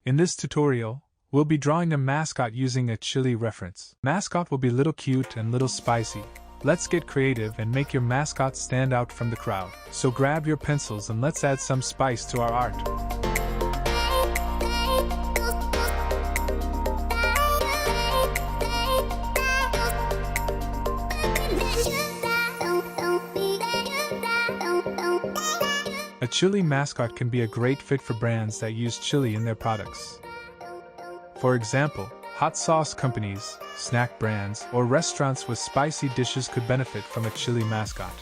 In this tutorial, we'll be drawing a mascot using a Chilli reference. Mascot will be little cute and little spicy. Let's get creative and make your mascot stand out from the crowd. So grab your pencils and let's add some spice to our art. A Chilli mascot can be a great fit for brands that use chili in their products. For example, hot sauce companies, snack brands, or restaurants with spicy dishes could benefit from a Chilli mascot.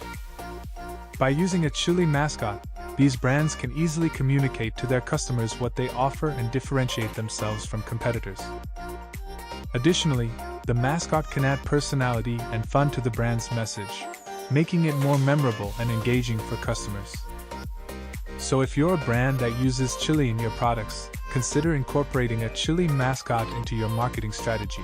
By using a Chilli mascot, these brands can easily communicate to their customers what they offer and differentiate themselves from competitors. Additionally, the mascot can add personality and fun to the brand's message, making it more memorable and engaging for customers. So if you're a brand that uses chili in your products, consider incorporating a Chilli mascot into your marketing strategy.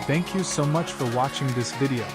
Thank you so much for watching this video.